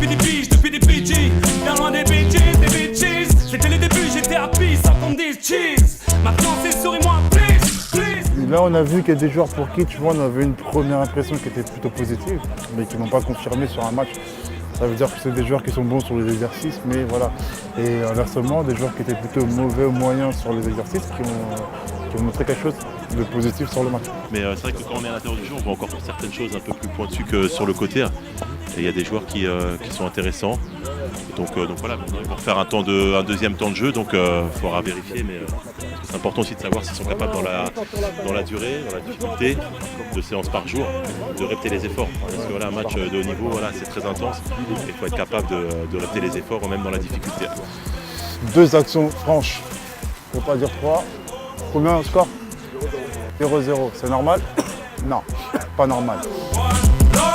depuis des piges, depuis des PG. Bien loin des bitches, des bitches. C'était les débuts, j'étais happy, sans qu'on me dise cheese. Maintenant c'est souris-moi, please, please. Là, on a vu qu'il y a des joueurs pour qui, tu vois, on avait une première impression qui était plutôt positive, mais qui n'ont pas confirmé sur un match. Ça veut dire que c'est des joueurs qui sont bons sur les exercices, mais voilà. Et inversement, des joueurs qui étaient plutôt mauvais ou moyens sur les exercices, qui ont montré quelque chose de positif sur le match. Mais c'est vrai que quand on est à l'intérieur du jeu, on voit encore certaines choses un peu plus pointues que sur le côté. Et il y a des joueurs qui sont intéressants. Donc voilà, maintenant ils vont faire un deuxième temps de jeu, donc il faudra vérifier. Mais c'est important aussi de savoir s'ils sont capables dans la durée, dans la difficulté, de séances par jour, de répéter les efforts. Parce que voilà, un match de haut niveau, voilà, c'est très intense. Il faut être capable de répéter les efforts, même dans la difficulté. 2 actions franches, faut pas dire 3. Combien au score? 0-0, c'est normal? Non, pas normal.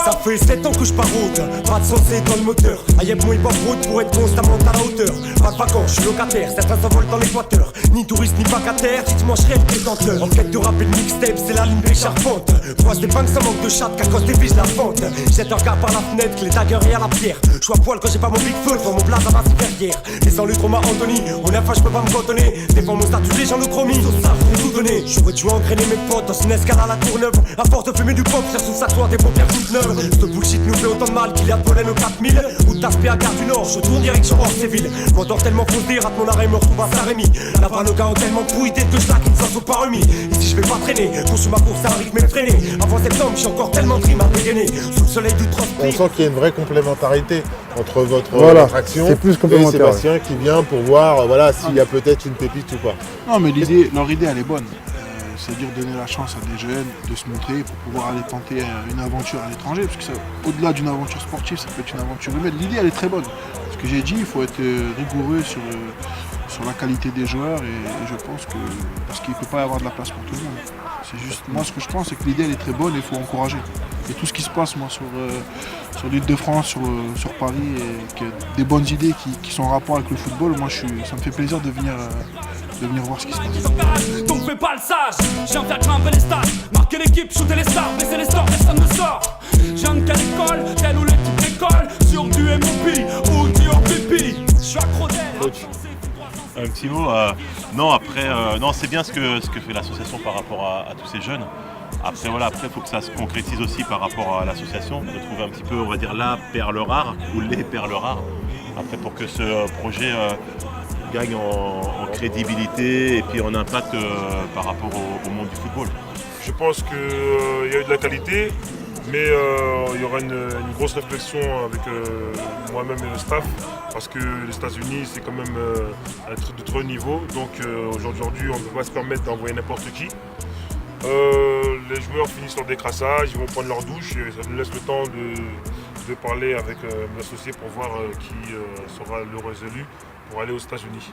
Ça fait 7 ans que je parode, pas de sensé dans le moteur. Ayeb moi pas route pour être constamment à la hauteur. Pas de vacances, je suis locataire, certains s'envolent dans l'équateur. Ni touriste ni vacataire, dites-moi je rêve détenteur. En quête de rap et de mixtape, c'est la ligne des charpentes. Croise des banques, ça manque de chatte, qu'à des fiches la fente. Jette un regard par la fenêtre, que les dagueurs et à la pierre. Je suis à poil quand j'ai pas mon big feu, devant mon blaze à ma supérieure. Les enlus trop ma Anthony, on a faim, je peux pas me cantonner. Défends mon statut, les gens le chromie, tout ça, faut tout donner. J'aurais dû engrainer mes potes dans une escale à la Tourneuve. À force de fumer du pop, faire sous sa soir des paupières toutes neuves. Ce bullshit nous fait autant de mal qu'il y a de pollen au 4000. Ou d'aspect à Gare du Nord, je tourne direction Orséville. M'endors tellement faussé, rate mon arrêt, me retrouve à Saint-Rémy. Là-bas le gars ont tellement couillé tête que je laque, ils ne s'en sont pas remis. Ici je vais pas traîner, poursuis ma course à un rythme effréné. Avant septembre, j'ai encore tellement de rimes à dégainer. Sous le soleil du transport. On sent qu'il y a une vraie complémentarité entre votre action c'est plus et complémentaire. Sébastien qui vient pour voir voilà, s'il y a peut-être une pépite ou pas. Non, mais leur idée, elle est bonne. C'est-à-dire donner la chance à des jeunes de se montrer pour pouvoir aller tenter une aventure à l'étranger. Parce que au-delà d'une aventure sportive, ça peut être une aventure humaine. L'idée, elle est très bonne. Ce que j'ai dit, il faut être rigoureux sur la qualité des joueurs. Et je pense que parce qu'il ne peut pas y avoir de la place pour tout le monde. C'est juste, moi, ce que je pense, c'est que l'idée, elle est très bonne et il faut encourager. Et tout ce qui se passe, moi, sur l'Île-de-France, sur Paris, et que des bonnes idées qui sont en rapport avec le football, moi, ça me fait plaisir de venir voir ce qui se passe. Donc fais pas le sage, je viens faire grimper les stats. Marquer l'équipe, shooter les stars, baisser les stores, personne ne sort. Je viens de quelle école, telle ou l'équipe d'école. Sur du MOP ou du hors-pipi. Je suis accro d'elle. Un petit mot. Non, après, non, c'est bien ce que fait l'association par rapport à tous ces jeunes. Après, voilà, il faut que ça se concrétise aussi par rapport à l'association, de trouver un petit peu, on va dire, la perle rare ou les perles rares. Après, pour que ce projet gagne en crédibilité et puis en impact par rapport au monde du football. Je pense qu'il y a eu de la qualité, mais il y aura une grosse réflexion avec moi-même et le staff, parce que les États-Unis c'est quand même un truc de très haut niveau, donc aujourd'hui on ne peut pas se permettre d'envoyer n'importe qui. Les joueurs finissent leur décrassage, ils vont prendre leur douche et ça nous laisse le temps de parler avec mes associés pour voir qui sera l'heureux élu pour aller aux États-Unis.